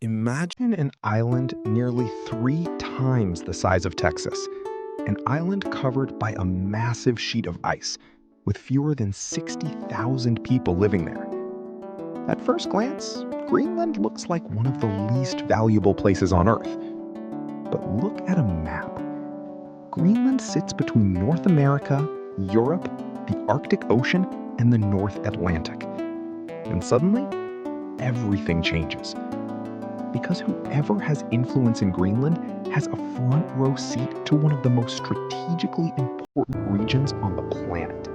Imagine an island nearly 3 times the size of Texas, an island covered by a massive sheet of ice, with fewer than 60,000 people living there. At first glance, Greenland looks like one of the least valuable places on Earth. But look at a map. Greenland sits between North America, Europe, the Arctic Ocean, and the North Atlantic. And suddenly, everything changes. Because whoever has influence in Greenland has a front row seat to one of the most strategically important regions on the planet.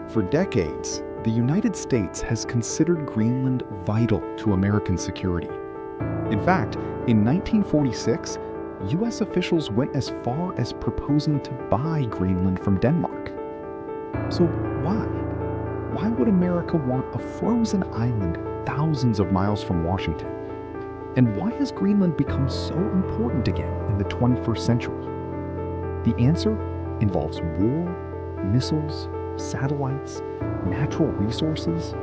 For decades, the United States has considered Greenland vital to American security. In fact, in 1946, US officials went as far as proposing to buy Greenland from Denmark. So why? Why would America want a frozen island thousands of miles from Washington? And why has Greenland become so important again in the 21st century? The answer involves war, missiles, satellites, natural resources,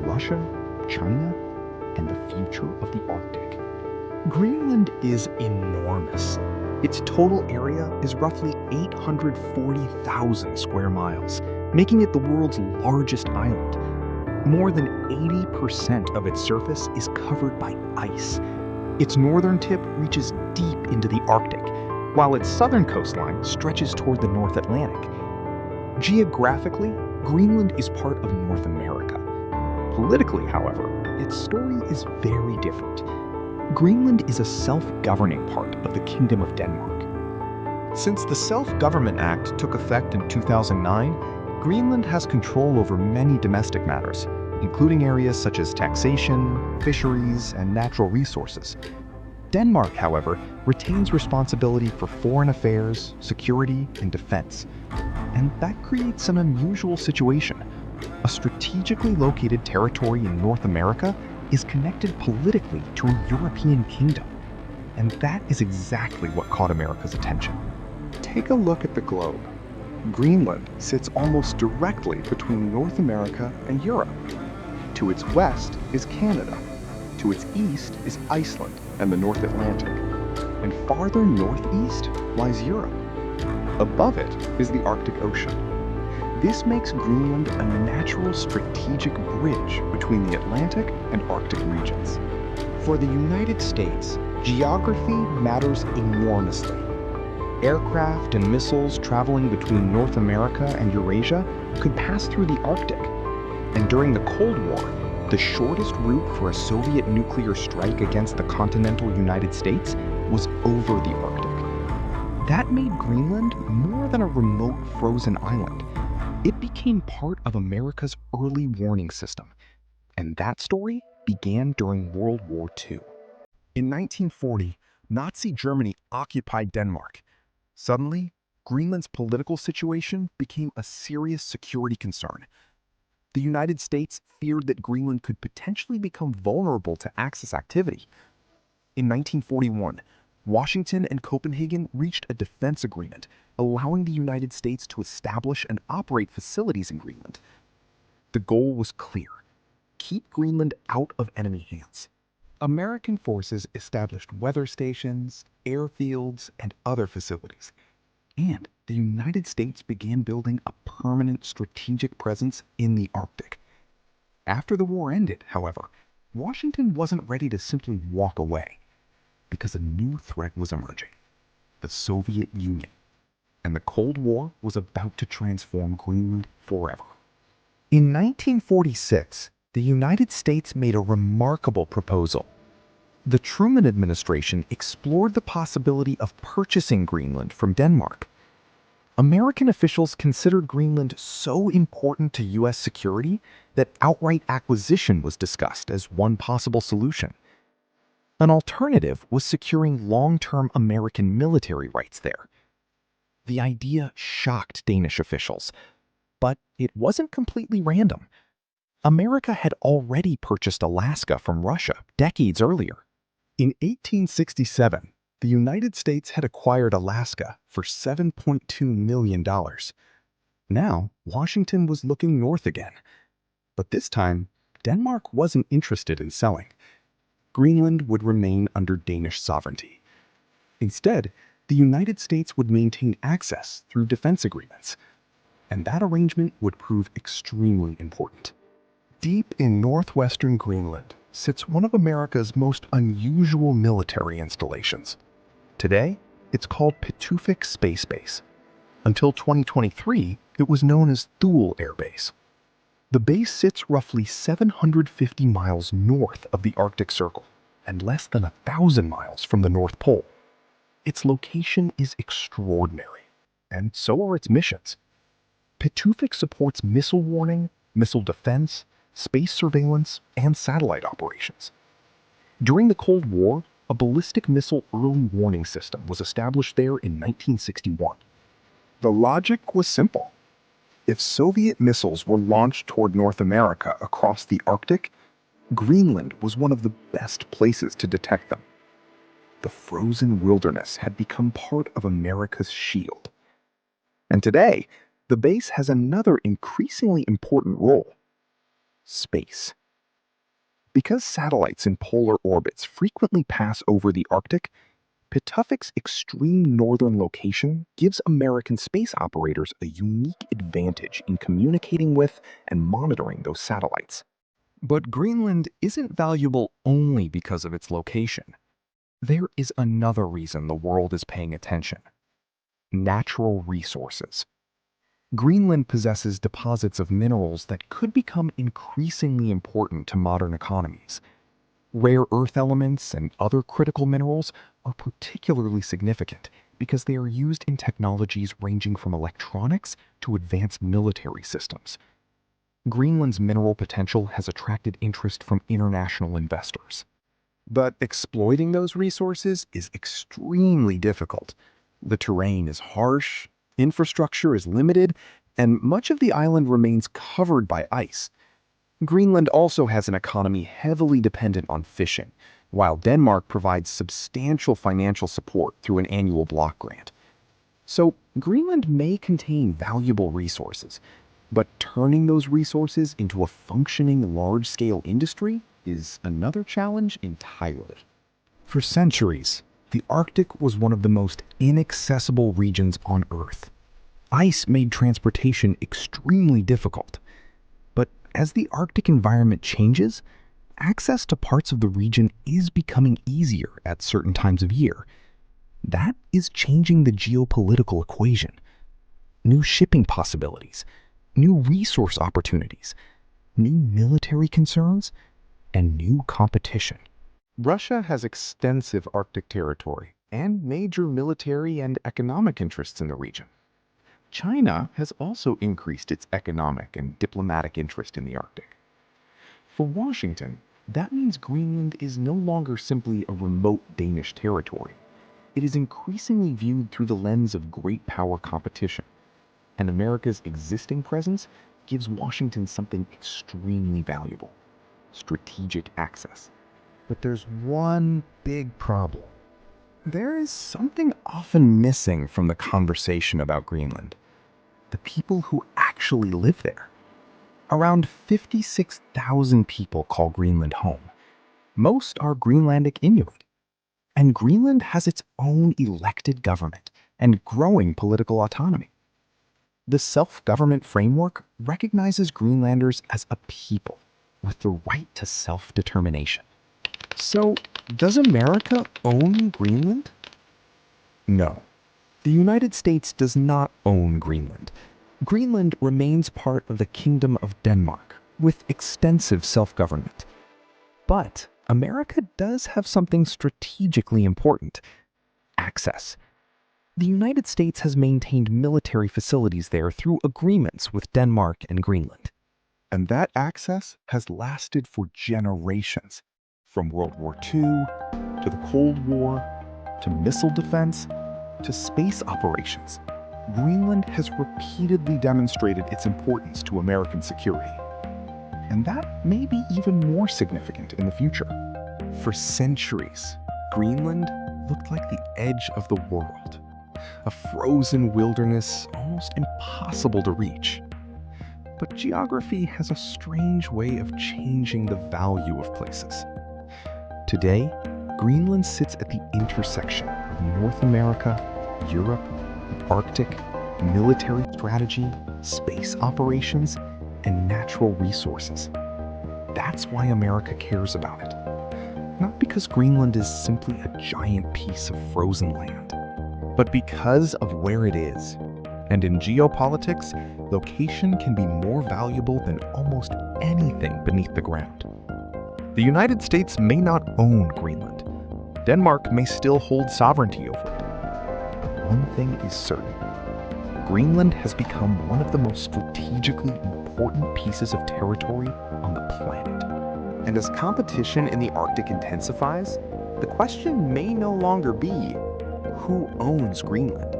Russia, China, and the future of the Arctic. Greenland is enormous. Its total area is roughly 840,000 square miles, making it the world's largest island. More than 80% of its surface is covered by ice. Its northern tip reaches deep into the Arctic, while its southern coastline stretches toward the North Atlantic. Geographically, Greenland is part of North America. Politically, however, its story is very different. Greenland is a self-governing part of the Kingdom of Denmark. Since the Self-Government Act took effect in 2009, Greenland has control over many domestic matters, including areas such as taxation, fisheries, and natural resources. Denmark, however, retains responsibility for foreign affairs, security, and defense. And that creates an unusual situation. A strategically located territory in North America is connected politically to a European kingdom. And that is exactly what caught America's attention. Take a look at the globe. Greenland sits almost directly between North America and Europe. To its west is Canada. To its east is Iceland and the North Atlantic. And farther northeast lies Europe. Above it is the Arctic Ocean. This makes Greenland a natural strategic bridge between the Atlantic and Arctic regions. For the United States, geography matters enormously. Aircraft and missiles traveling between North America and Eurasia could pass through the Arctic. And during the Cold War, the shortest route for a Soviet nuclear strike against the continental United States was over the Arctic. That made Greenland more than a remote frozen island. It became part of America's early warning system. And that story began during World War II. In 1940, Nazi Germany occupied Denmark. Suddenly, Greenland's political situation became a serious security concern. The United States feared that Greenland could potentially become vulnerable to Axis activity. In 1941, Washington and Copenhagen reached a defense agreement, allowing the United States to establish and operate facilities in Greenland. The goal was clear: keep Greenland out of enemy hands. American forces established weather stations, airfields, and other facilities. And the United States began building a permanent strategic presence in the Arctic. After the war ended, however, Washington wasn't ready to simply walk away, because a new threat was emerging: the Soviet Union. And the Cold War was about to transform Greenland forever. In 1946, the United States made a remarkable proposal. The Truman administration explored the possibility of purchasing Greenland from Denmark. American officials considered Greenland so important to U.S. security that outright acquisition was discussed as one possible solution. An alternative was securing long-term American military rights there. The idea shocked Danish officials, but it wasn't completely random. America had already purchased Alaska from Russia decades earlier. In 1867, the United States had acquired Alaska for $7.2 million. Now, Washington was looking north again. But this time, Denmark wasn't interested in selling. Greenland would remain under Danish sovereignty. Instead, the United States would maintain access through defense agreements, and that arrangement would prove extremely important. Deep in northwestern Greenland sits one of America's most unusual military installations. Today, it's called Pituffik Space Base. Until 2023, it was known as Thule Air Base. The base sits roughly 750 miles north of the Arctic Circle and less than 1,000 miles from the North Pole. Its location is extraordinary, and so are its missions. Pituffik supports missile warning, missile defense, space surveillance, and satellite operations. During the Cold War, a ballistic missile early warning system was established there in 1961. The logic was simple. If Soviet missiles were launched toward North America across the Arctic, Greenland was one of the best places to detect them. The frozen wilderness had become part of America's shield. And today, the base has another increasingly important role: space. Because satellites in polar orbits frequently pass over the Arctic, Pituffik's extreme northern location gives American space operators a unique advantage in communicating with and monitoring those satellites. But Greenland isn't valuable only because of its location. There is another reason the world is paying attention: natural resources. Greenland possesses deposits of minerals that could become increasingly important to modern economies. Rare earth elements and other critical minerals are particularly significant because they are used in technologies ranging from electronics to advanced military systems. Greenland's mineral potential has attracted interest from international investors. But exploiting those resources is extremely difficult. The terrain is harsh, infrastructure is limited, and much of the island remains covered by ice. Greenland also has an economy heavily dependent on fishing, while Denmark provides substantial financial support through an annual block grant. So Greenland may contain valuable resources, but turning those resources into a functioning large-scale industry is another challenge entirely. For centuries, the Arctic was one of the most inaccessible regions on Earth. Ice made transportation extremely difficult. But as the Arctic environment changes, access to parts of the region is becoming easier at certain times of year. That is changing the geopolitical equation. New shipping possibilities, new resource opportunities, new military concerns, and new competition. Russia has extensive Arctic territory and major military and economic interests in the region. China has also increased its economic and diplomatic interest in the Arctic. For Washington, that means Greenland is no longer simply a remote Danish territory. It is increasingly viewed through the lens of great power competition. And America's existing presence gives Washington something extremely valuable: strategic access. But there's one big problem. There is something often missing from the conversation about Greenland: the people who actually live there. Around 56,000 people call Greenland home. Most are Greenlandic Inuit. And Greenland has its own elected government and growing political autonomy. The self-government framework recognizes Greenlanders as a people with the right to self-determination. So, does America own Greenland? No. The United States does not own Greenland. Greenland remains part of the Kingdom of Denmark, with extensive self-government. But America does have something strategically important: access. The United States has maintained military facilities there through agreements with Denmark and Greenland. And that access has lasted for generations, from World War II, to the Cold War, to missile defense, to space operations. Greenland has repeatedly demonstrated its importance to American security. And that may be even more significant in the future. For centuries, Greenland looked like the edge of the world, a frozen wilderness almost impossible to reach. But geography has a strange way of changing the value of places. Today, Greenland sits at the intersection of North America, Europe, the Arctic, military strategy, space operations, and natural resources. That's why America cares about it. Not because Greenland is simply a giant piece of frozen land, but because of where it is. And in geopolitics, location can be more valuable than almost anything beneath the ground. The United States may not own Greenland. Denmark may still hold sovereignty over it. But one thing is certain. Greenland has become one of the most strategically important pieces of territory on the planet. And as competition in the Arctic intensifies, the question may no longer be, who owns Greenland?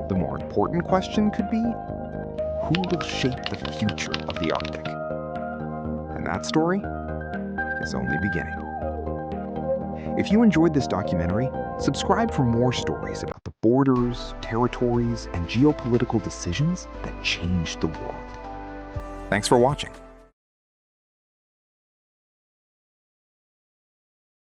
The more important question could be, who will shape the future of the Arctic? And that story is only beginning. If you enjoyed this documentary, subscribe for more stories about the borders, territories, and geopolitical decisions that changed the world. Thanks for watching.